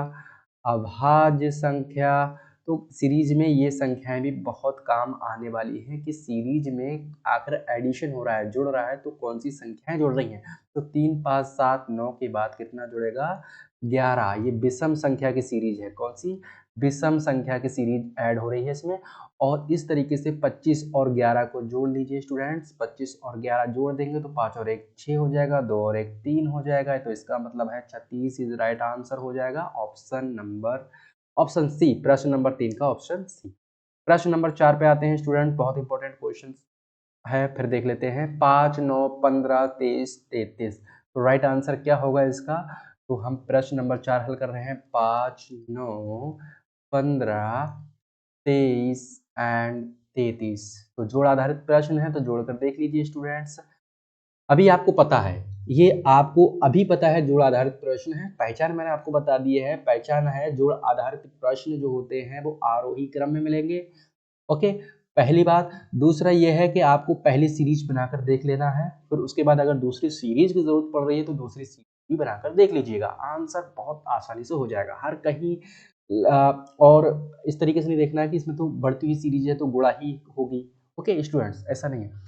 अभाज्य संख्या, तो सीरीज में ये संख्याएं भी बहुत काम आने वाली हैं कि सीरीज में आकर एडिशन हो रहा है, जुड़ रहा है, तो कौन सी संख्याएं जुड़ रही हैं। तो 3 5 7 9 के बाद कितना जुड़ेगा, 11। ये विषम संख्या की सीरीज है, कौन सी, विषम संख्या की सीरीज ऐड हो रही है इसमें। और इस तरीके से 25 और 11 को जोड़ लीजिए स्टूडेंट्स, 25 और 11 जोड़ देंगे तो 5 और 1 6 हो जाएगा, 2 और 1 3 हो जाएगा, तो इसका मतलब है 36 इज राइट आंसर हो जाएगा ऑप्शन सी, प्रश्न नंबर 3 का ऑप्शन सी। प्रश्न नंबर 4 पे आते हैं स्टूडेंट, बहुत इंपॉर्टेंट क्वेश्चन है, फिर देख लेते हैं। 5 9 15 23 33, तो राइट आंसर क्या होगा इसका। तो हम प्रश्न नंबर 4 हल कर रहे हैं। 5 9 15 23 एंड 33, तो जोड़ आधारित प्रश्न है, तो जोड़कर देख लीजिए स्टूडेंट्स। अभी आपको पता है, ये आपको अभी पता है जोड़ आधारित प्रश्न है। पहचान मैंने आपको बता दी है, पहचान है जोड़ आधारित प्रश्न जो होते हैं वो आरोही क्रम में मिलेंगे। ओके, पहली बात। दूसरा ये है कि आपको पहली सीरीज बनाकर देख लेना है, फिर उसके बाद अगर दूसरी सीरीज की जरूरत पड़ रही है तो दूसरी सीरीज भी बनाकर देख लीजिएगा, आंसर बहुत आसानी से हो जाएगा। हर कहीं और इस तरीके से नहीं देखना है कि इसमें तो बढ़ती हुई सीरीज है तो गुणा ही होगी। ओके स्टूडेंट्स, ऐसा नहीं है,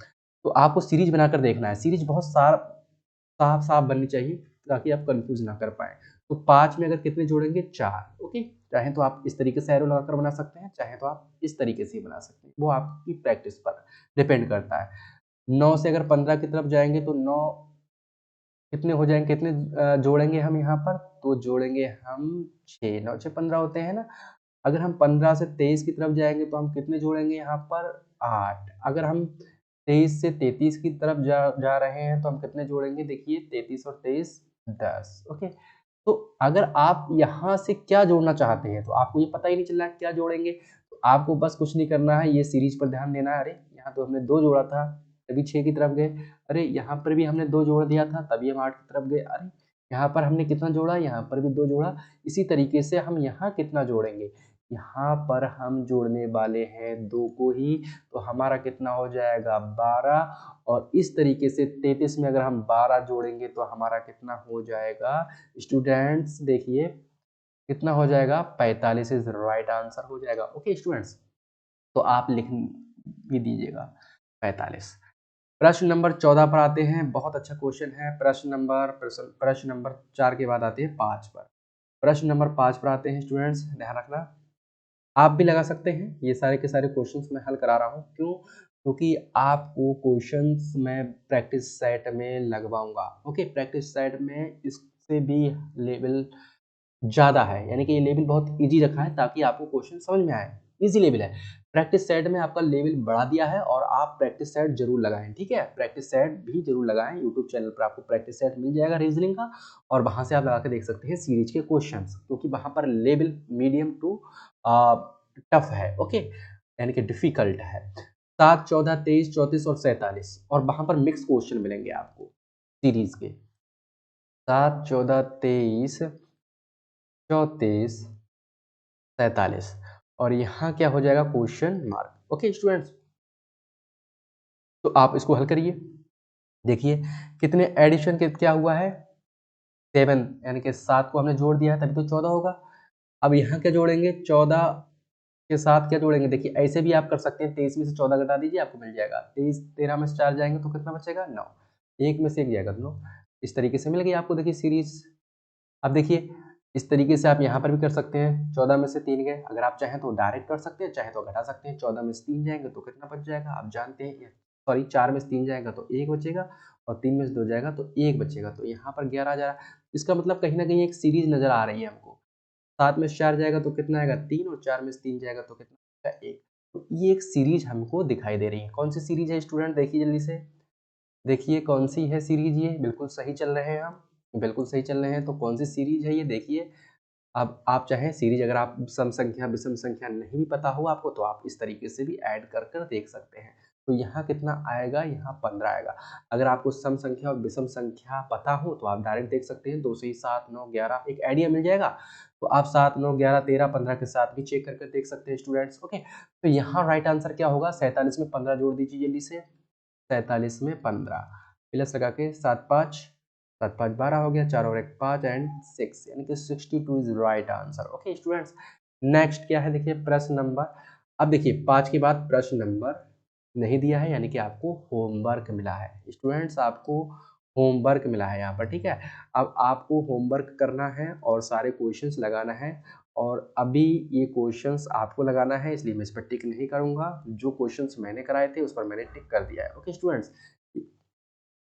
तो आपको सीरीज बनाकर देखना है। सीरीज बहुत साफ साफ बननी चाहिए ताकि आप कंफ्यूज ना कर पाए। तो 5 में अगर कितने जोड़ेंगे, 4। ओके, चाहे तो आप इस तरीके से एरो लगाकर बना सकते हैं, चाहे तो आप इस तरीके से बना सकते हैं, वो आपकी प्रैक्टिस पर डिपेंड करता है। 9 से अगर 15 की तरफ जाएंगे तो 9 कितने हो जाएंगे, कितने जोड़ेंगे हम यहाँ पर, तो जोड़ेंगे हम 6, 9 6 15 होते हैं ना। अगर हम 15 से 23 की तरफ जाएंगे तो हम कितने जोड़ेंगे यहाँ पर, 8। अगर हम 23 से 33 की तरफ जा रहे हैं तो हम कितने जोड़ेंगे, देखिए 33 और 23 10। ओके, तो अगर आप यहाँ से क्या जोड़ना चाहते हैं तो आपको ये पता ही नहीं चल रहा है क्या जोड़ेंगे, तो आपको बस कुछ नहीं करना है, ये सीरीज पर ध्यान देना है। अरे यहाँ तो हमने 2 जोड़ा था तभी 6 की तरफ गए, अरे यहाँ पर भी हमने 2 जोड़ दिया था तभी हम 8 की तरफ गए, अरे यहाँ पर हमने कितना जोड़ा, यहाँ पर भी 2 जोड़ा। इसी तरीके से हम यहाँ कितना जोड़ेंगे, यहाँ पर हम जोड़ने वाले हैं 2 को ही, तो हमारा कितना हो जाएगा 12। और इस तरीके से 33 में अगर हम 12 जोड़ेंगे तो हमारा कितना हो जाएगा स्टूडेंट्स, देखिए कितना हो जाएगा, 45 इज राइट आंसर हो जाएगा। ओके स्टूडेंट्स, तो आप लिख भी दीजिएगा 45। प्रश्न नंबर 14 पर आते हैं, बहुत अच्छा क्वेश्चन है। प्रश्न नंबर 4 के बाद आते हैं 5 पर। प्रश्न नंबर 5 पर आते हैं स्टूडेंट्स, ध्यान रखना, आप भी लगा सकते हैं, ये सारे के सारे क्वेश्चंस मैं हल करा रहा हूँ, क्यों, क्योंकि आपको क्वेश्चंस मैं प्रैक्टिस सेट में लगवाऊंगा। ओके, प्रैक्टिस सेट में इससे भी लेवल ज़्यादा है, यानी कि ये लेवल बहुत इजी रखा है ताकि आपको क्वेश्चन समझ में आए, इजी लेवल है। प्रैक्टिस सेट में आपका लेवल बढ़ा दिया है और आप प्रैक्टिस सेट जरूर लगाएं, ठीक है, प्रैक्टिस सेट भी जरूर लगाएं। यूट्यूब चैनल पर आपको प्रैक्टिस सेट मिल जाएगा रीजनिंग का, और वहां से आप लगा के देख सकते हैं सीरीज के क्वेश्चंस, क्योंकि वहां पर लेवल मीडियम टू टफ है। ओके, यानी कि डिफिकल्ट है। 7 14 23 34 और 47, और वहां पर मिक्स क्वेश्चन मिलेंगे आपको सीरीज के, 7 14 23 34 47, और यहाँ क्या हो जाएगा, क्वेश्चन मार्क। ओके स्टूडेंट्स, तो आप इसको हल करिए, देखिए कितने एडिशन के क्या हुआ है, 7, यानी कि 7 को हमने जोड़ दिया है तभी तो 14 होगा। अब यहाँ क्या जोड़ेंगे, 14 के साथ क्या जोड़ेंगे, देखिए ऐसे भी आप कर सकते हैं, 23 में से 14 घटा दीजिए आपको मिल जाएगा 23, 13 में से 4 जाएंगे तो कितना बचेगा, 9, 1 में से 1 जाएगा 9, इस तरीके से मिल गई आपको देखिए सीरीज। अब देखिए इस तरीके से आप यहाँ पर भी कर सकते हैं, 14 में से 3 गए, अगर आप चाहें तो डायरेक्ट कर सकते हैं, चाहे तो घटा सकते हैं। 14 में से 3 जाएंगे तो कितना बच जाएगा, आप जानते हैं, सॉरी 4 में से 3 जाएगा तो 1 बचेगा, और 3 में से 2 जाएगा तो 1 बचेगा, तो यहाँ पर 11 आ जा रहा है। इसका मतलब कहीं ना कहीं एक सीरीज नजर आ रही है हमको। 7 में से 4 जाएगा तो कितना आएगा 3, और 4 में से 3 जाएगा तो कितना आएगा 1, तो ये एक सीरीज हमको दिखाई दे रही है। कौन सी सीरीज है स्टूडेंट, देखिए जल्दी से, देखिए कौन सी है सीरीज, ये बिल्कुल सही चल रहे हैं हम, बिल्कुल सही चल रहे हैं, तो कौन सी सीरीज है ये देखिए। अब आप चाहें सीरीज, अगर आप सम संख्या विषम संख्या नहीं भी पता हो आपको, तो आप इस तरीके से भी ऐड कर कर देख सकते हैं। तो यहाँ कितना आएगा, यहाँ 15 आएगा। अगर आपको सम संख्या और विषम संख्या पता हो तो आप डायरेक्ट देख सकते हैं, 2 से ही 7 9 11 एक आइडिया मिल जाएगा। तो आप 7 9 11 13 15 के साथ भी चेक करके देख सकते हैं स्टूडेंट्स। ओके, तो यहाँ राइट आंसर क्या होगा, 47 में 15 जोड़ दीजिए जल्दी से, 47 में 15 प्लस लगा के 7 5 7 5 12 हो गया, 4 और 1 5 एंड 6, यानी कि 62 is right answer. Okay students, next क्या है देखिए प्रश्न नंबर, अब देखिए 5 के बाद प्रश्न नंबर नहीं दिया है, यानी कि आपको होमवर्क मिला है स्टूडेंट्स, आपको होमवर्क मिला है यहाँ पर, ठीक है। अब आपको होमवर्क करना है और सारे क्वेश्चंस लगाना है, और अभी ये क्वेश्चंस आपको लगाना है, इसलिए मैं इस पर टिक नहीं करूंगा। जो क्वेश्चंस मैंने कराए थे उस पर मैंने टिक कर दिया है। ओके स्टूडेंट्स,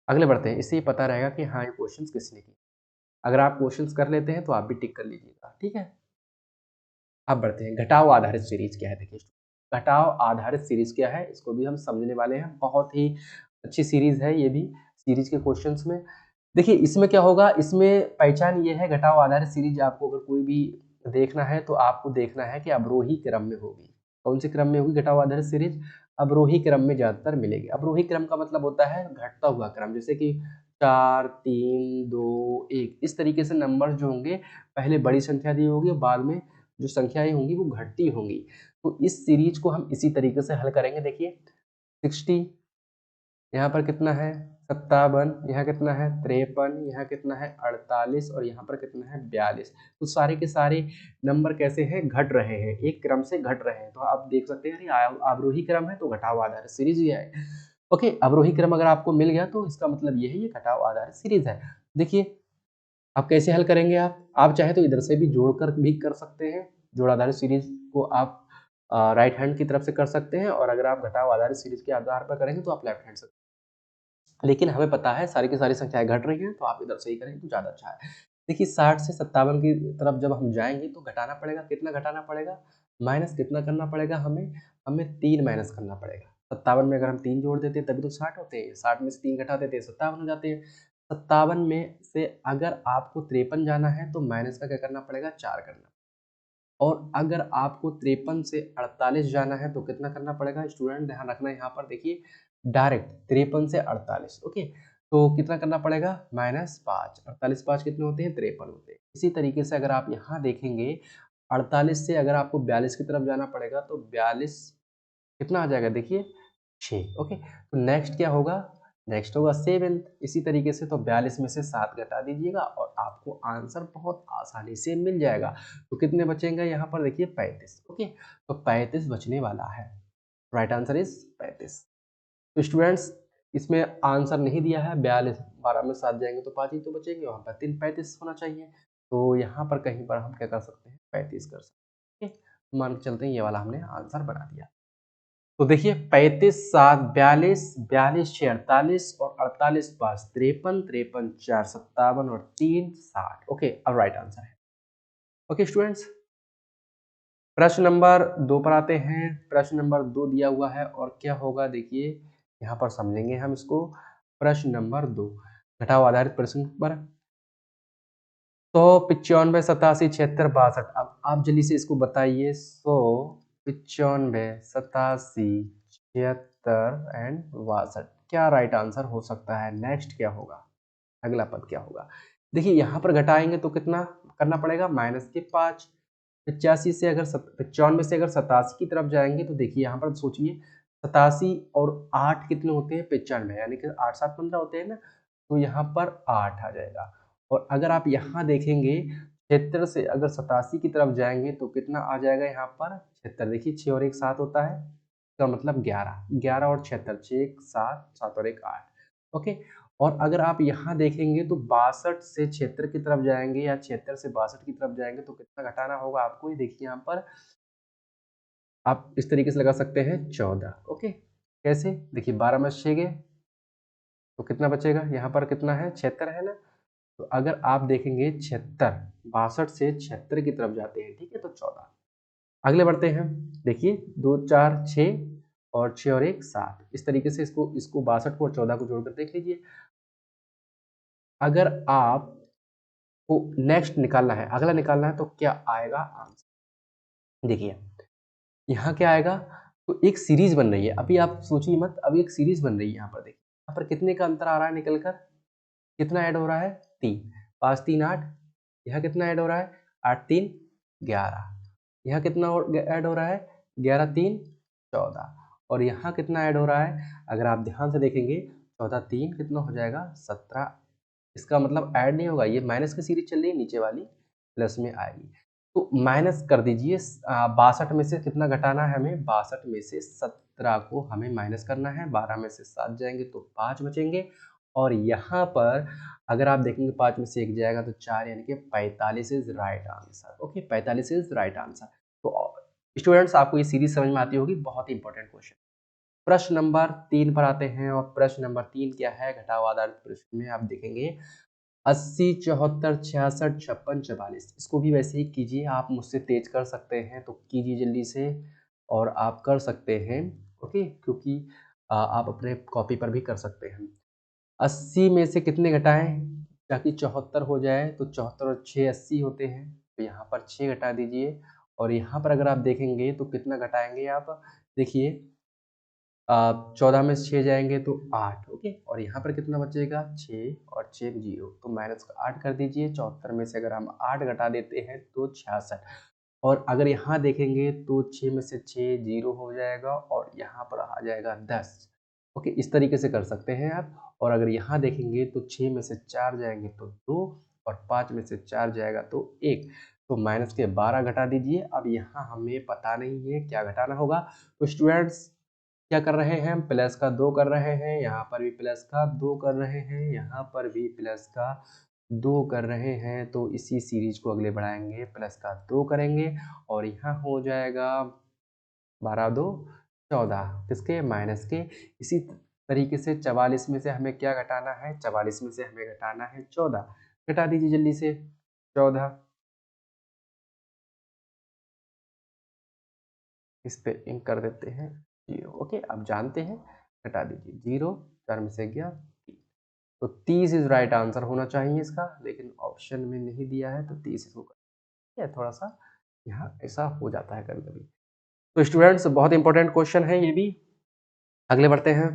अगले बढ़ते हैं, इससे ये पता रहेगा कि हाँ ये क्वेश्चंस किसने किए। अगर आप क्वेश्चंस कर लेते हैं तो आप भी टिक कर लीजिएगा, ठीक है। अब बढ़ते हैं, घटाव आधारित सीरीज क्या है देखिए। घटाव आधारित सीरीज क्या है, इसको भी हम समझने वाले हैं। बहुत ही अच्छी सीरीज है ये भी, सीरीज के क्वेश्चंस में देखिए इसमें क्या होगा, इसमें पहचान ये है, घटाव आधारित सीरीज आपको अगर कोई भी देखना है तो आपको देखना है कि अवरोही क्रम में होगी। कौन से क्रम में होगी घटाव आधारित सीरीज? अवरोही क्रम में ज्यादातर मिलेगी। अवरोही क्रम का मतलब होता है घटता हुआ क्रम, जैसे कि 4 3 2 1, इस तरीके से नंबर जो होंगे पहले बड़ी संख्या दी होगी और बाद में जो संख्याएं होंगी वो घटती होंगी। तो इस सीरीज को हम इसी तरीके से हल करेंगे। देखिए 60, यहाँ पर कितना है 57, यहाँ कितना है 53, यहाँ कितना है 48 और यहाँ पर कितना है 42। तो सारे के सारे नंबर कैसे हैं, घट रहे हैं, एक क्रम से घट रहे हैं। तो आप देख सकते हैं अवरोही क्रम है तो घटाव आधारित सीरीज ही है। ओके, अवरोही क्रम अगर आपको मिल गया तो इसका मतलब ये है ये घटाव आधारित सीरीज है। देखिए आप कैसे हल करेंगे, आप चाहे तो इधर से भी जोड़कर भी कर सकते हैं, जोड़ आधारित सीरीज को आप राइट हैंड की तरफ से कर सकते हैं, और अगर आप घटाव आधारित सीरीज के आधार पर करेंगे तो आप लेफ्ट हैंड से। लेकिन हमें पता है सारी की सारी संख्याएं घट रही हैं तो आप इधर से ही करेंगे तो ज़्यादा अच्छा है। देखिए 60 से 57 की तरफ जब हम जाएंगे तो घटाना पड़ेगा, कितना घटाना पड़ेगा, माइनस कितना करना पड़ेगा हमें, हमें 3 माइनस करना पड़ेगा। 57 में अगर हम 3 जोड़ देते हैं तभी तो 60 होते हैं, 60 में से 3 घटा देते हैं 57 हो जाते हैं। 57 में से अगर आपको 53 जाना है तो माइनस का क्या करना पड़ेगा, 4 करना। और अगर आपको 53 से 48 जाना है तो कितना करना पड़ेगा, स्टूडेंट ध्यान रखना यहाँ पर देखिए, डायरेक्ट 53 से 48। ओके, तो कितना करना पड़ेगा, -5, 48 5 कितने होते हैं, 53 होते हैं। इसी तरीके से अगर आप यहाँ देखेंगे 48 से अगर आपको 42 की तरफ जाना पड़ेगा तो 42 कितना आ जाएगा देखिए 6। ओके, तो नेक्स्ट क्या होगा, नेक्स्ट होगा 7। इसी तरीके से तो 42 में से 7 घटा दीजिएगा और आपको आंसर बहुत आसानी से मिल जाएगा। तो कितने बचेंगे यहाँ पर देखिए 35। ओके, तो 35 बचने वाला है, राइट आंसर इज 35। तो स्टूडेंट्स इसमें आंसर नहीं दिया है, 42 12 में 7 जाएंगे तो 5 ही तो बचेंगे, वहाँ पर 3 35 होना चाहिए। तो यहाँ पर कहीं पर हम क्या कर सकते हैं, 35 कर सकते हैं। मान के चलते हैं ये वाला हमने आंसर बना दिया। तो देखिए 35 7 42, 42 6 48 और 48 5 53, 53 4 57 और 3 60। ओके, अब राइट आंसर है। ओके स्टूडेंट्स, प्रश्न नंबर 2 पर आते हैं। प्रश्न नंबर 2 दिया हुआ है और क्या होगा देखिए, यहाँ पर समझेंगे हम इसको। प्रश्न नंबर 2 घटाव आधारित प्रश्न पर 100 95 87 76 62। अब आप जल्दी से इसको बताइए, 100 95 87 76 एंड 62 क्या राइट आंसर हो सकता है। नेक्स्ट क्या होगा, अगला पद क्या होगा। देखिए यहाँ पर घटाएंगे तो कितना करना पड़ेगा, -5। 85 से अगर 95 से अगर 87 की तरफ जाएंगे तो देखिए यहाँ पर सोचिए, 87 और 8 कितने होते हैं, 95, यानी कि 8 7 15 होते हैं ना, तो यहाँ पर 8 आ जाएगा। और अगर आप यहाँ देखेंगे 76 से अगर 87 की तरफ जाएंगे तो कितना आ जाएगा यहाँ पर 76। देखिए 6 और 1 7 होता है, इसका मतलब 11, 11 और 76, 6 1 7, 7 और 1 8। ओके, और अगर आप यहाँ देखेंगे तो 62 से 76 की तरफ जाएंगे या 76 से 62 की तरफ जाएंगे तो कितना घटाना होगा आपको, ये देखिए यहाँ पर आप इस तरीके से लगा सकते हैं 14। ओके, कैसे, देखिए 12 में 6 गए तो कितना बचेगा, यहाँ पर कितना है 76 है ना। तो अगर आप देखेंगे 76, 62 से 76 की तरफ जाते हैं, ठीक है, तो 14। अगले बढ़ते हैं, देखिए 2 4 6 और 6 और 1 7, इस तरीके से इसको इसको 62 को और 14 को जोड़कर देख लीजिए। अगर आप को नेक्स्ट निकालना है, अगला निकालना है तो क्या आएगा आंसर, देखिए यहाँ क्या आएगा, तो एक सीरीज बन रही है, अभी आप सोचिए मत, अभी एक सीरीज बन रही है। यहाँ पर देखिए, यहाँ पर कितने का अंतर आ रहा है निकलकर, कितना ऐड हो रहा है 3, 5 3 8, यहाँ कितना ऐड हो रहा है 8 3 11, यहाँ कितना ऐड हो रहा है 11 3 14, और यहाँ कितना ऐड हो रहा है, अगर आप ध्यान से देखेंगे 14 3 कितना हो जाएगा 17 इसका मतलब ऐड नहीं होगा, ये माइनस की सीरीज चल रही है, नीचे वाली प्लस में आएगी। तो माइनस कर दीजिए, 62 में से कितना घटाना है हमें, 62 में से 17 को हमें माइनस करना है, 12 में से 7 जाएंगे तो 5 बचेंगे, और यहाँ पर अगर आप देखेंगे 5 में से 1 जाएगा तो 4, यानी कि 45 is right answer. Okay, 45 is right answer. तो स्टूडेंट्स, आपको ये सीरीज समझ में आती होगी, बहुत ही इंपॉर्टेंट क्वेश्चन। प्रश्न नंबर 3 पर आते हैं, और प्रश्न नंबर 3 क्या है, घटाव आधारित प्रश्न में आप देखेंगे 80, 74, 66, 56, 44। इसको भी वैसे ही कीजिए, आप मुझसे तेज कर सकते हैं तो कीजिए जल्दी से, और आप कर सकते हैं। ओके, क्योंकि आप अपने कॉपी पर भी कर सकते हैं। 80 में से कितने घटाएं ताकि 74 हो जाए, तो 74 और 6 80 होते हैं, तो यहाँ पर 6 घटा दीजिए, और यहाँ पर अगर आप देखेंगे तो कितना घटाएंगे आप, देखिए 14 में से 6 जाएंगे तो 8। ओके, और यहाँ पर कितना बचेगा, 6 और 6 0, तो माइनस का 8 कर दीजिए। 74 में से अगर हम 8 घटा देते हैं तो 66, और अगर यहाँ देखेंगे तो 6 में से 6 0 हो जाएगा, और यहाँ पर आ जाएगा 10। ओके, इस तरीके से कर सकते हैं आप। और अगर यहाँ देखेंगे तो 6 में से 4 जाएंगे तो 2, और 5 में से 4 जाएगा तो 1, तो माइनस के 12 घटा दीजिए। अब यहाँ हमें पता नहीं है क्या घटाना होगा, तो स्टूडेंट्स क्या कर रहे हैं, हम प्लस का 2 कर रहे हैं, यहाँ पर भी प्लस का 2 कर रहे हैं, यहाँ पर भी प्लस का 2 कर रहे हैं, तो इसी सीरीज को अगले बढ़ाएंगे, प्लस का 2 करेंगे, और यहाँ हो जाएगा 12 2 14, किसके, माइनस के। इसी तरीके से 44 में से हमें क्या घटाना है, 44 में से हमें घटाना है 14, घटा दीजिए जल्दी से 14, इस पे इंक कर देते हैं 0। ओके, आप जानते हैं, घटा दीजिए 0, 4 में से गया 3, तो 30 इज राइट आंसर होना चाहिए इसका, लेकिन ऑप्शन में नहीं दिया है, तो 30 इसको कर, थोड़ा सा यहाँ ऐसा हो जाता है कभी कभी। तो स्टूडेंट्स, बहुत इंपॉर्टेंट क्वेश्चन है ये भी। अगले बढ़ते हैं,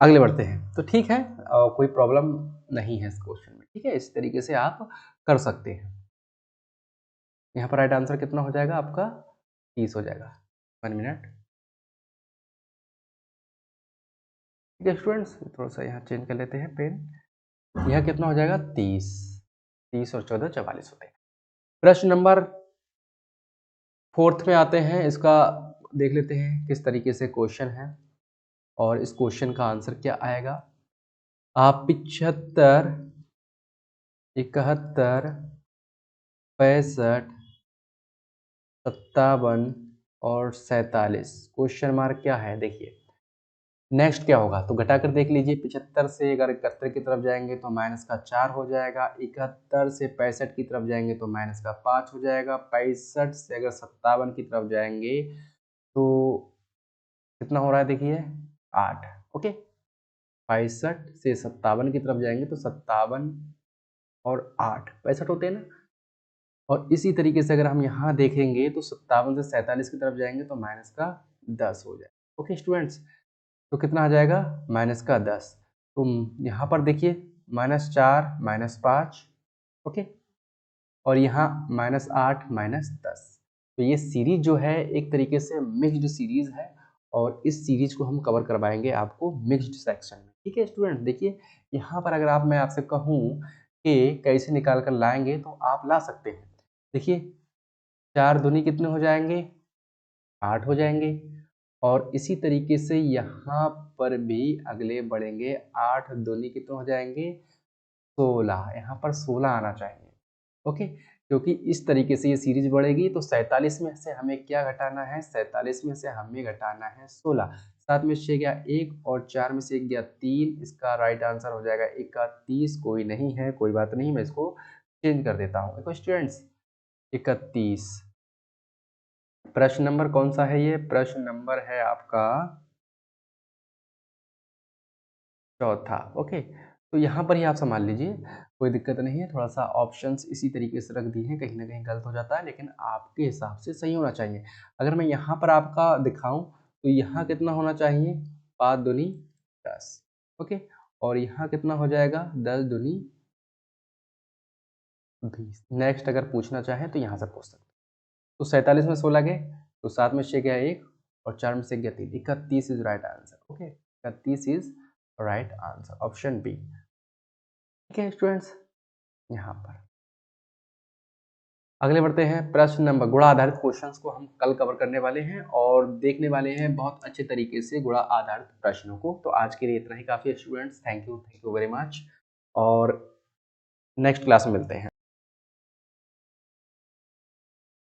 अगले बढ़ते हैं, तो ठीक है, कोई प्रॉब्लम नहीं है इस क्वेश्चन में, ठीक है, इस तरीके से आप कर सकते हैं। यहाँ पर राइट आंसर कितना हो जाएगा आपका, 30 हो जाएगा। 1 मिनट, ठीक है स्टूडेंट्स, थोड़ा सा यहाँ चेंज कर लेते हैं पेन। यह कितना हो जाएगा, 30, 30 और 14 44 होते हैं। प्रश्न नंबर 4 में आते हैं, इसका देख लेते हैं किस तरीके से क्वेश्चन है, और इस क्वेश्चन का आंसर क्या आएगा। आप 75, 71, 65, 57 और 47, क्वेश्चन मार्क क्या है, देखिए नेक्स्ट क्या होगा, तो घटा कर देख लीजिए। 75 से अगर 71 की तरफ जाएंगे तो माइनस का 4 हो जाएगा, 71 से 65 की तरफ जाएंगे तो माइनस का 5 हो जाएगा, 65 से अगर 57 की तरफ जाएंगे तो कितना हो रहा है, देखिए 8। ओके, 65 से 57 की तरफ जाएंगे तो 57 और 8 65 होते हैं ना। और इसी तरीके से अगर हम यहाँ देखेंगे तो 57 से 47 की तरफ जाएंगे तो माइनस का 10 हो जाएगा। ओके स्टूडेंट्स, तो कितना आ जाएगा, माइनस का 10। तो यहाँ पर देखिए -4 -5, ओके, और यहाँ -8 -10। तो ये सीरीज जो है एक तरीके से मिक्स्ड सीरीज है, और इस सीरीज को हम कवर करवाएंगे आपको मिक्स्ड सेक्शन में, ठीक है स्टूडेंट। देखिए यहाँ पर अगर मैं आपसे कहूँ कि कैसे निकाल कर लाएंगे तो आप ला सकते हैं। देखिए 4 दूनी कितने हो जाएंगे, 8 हो जाएंगे, और इसी तरीके से यहाँ पर भी अगले बढ़ेंगे, 8 दूनी कितने हो जाएंगे, 16, यहाँ पर 16 आना चाहिए। ओके, क्योंकि इस तरीके से ये सीरीज बढ़ेगी, तो 47 में से हमें क्या घटाना है, 47 में से हमें घटाना है 16, 7 में से गया 1, और 4 में से गया 3, इसका राइट आंसर हो जाएगा 31। कोई नहीं है, कोई बात नहीं, मैं इसको चेंज कर देता हूँ। देखो स्टूडेंट्स, 31। प्रश्न नंबर कौन सा है, ये प्रश्न नंबर है आपका चौथा। ओके, तो यहाँ पर ही आप संभाल लीजिए, कोई दिक्कत नहीं है। थोड़ा सा ऑप्शंस इसी तरीके से रख दिए हैं, कहीं ना कहीं गलत हो जाता है, लेकिन आपके हिसाब से सही होना चाहिए। अगर मैं यहाँ पर आपका दिखाऊं तो यहाँ कितना होना चाहिए, 5 दूनी 10। ओके, और यहाँ कितना हो जाएगा, 10 दूनी 20। नेक्स्ट अगर पूछना चाहे तो यहाँ से पूछ सकते। तो 47 में 16 गए, तो 7 में 6 गया 1, और 4 में से गया 3, 31 is right answer. Okay, 31 is right answer option B. ठीक है स्टूडेंट्स, यहाँ पर अगले बढ़ते हैं प्रश्न नंबर, गुणा आधारित क्वेश्चंस को हम कल कवर करने वाले हैं और देखने वाले हैं बहुत अच्छे तरीके से गुणा आधारित प्रश्नों को। तो आज के लिए इतना ही काफ़ी है students, thank you very much और नेक्स्ट क्लास में मिलते हैं।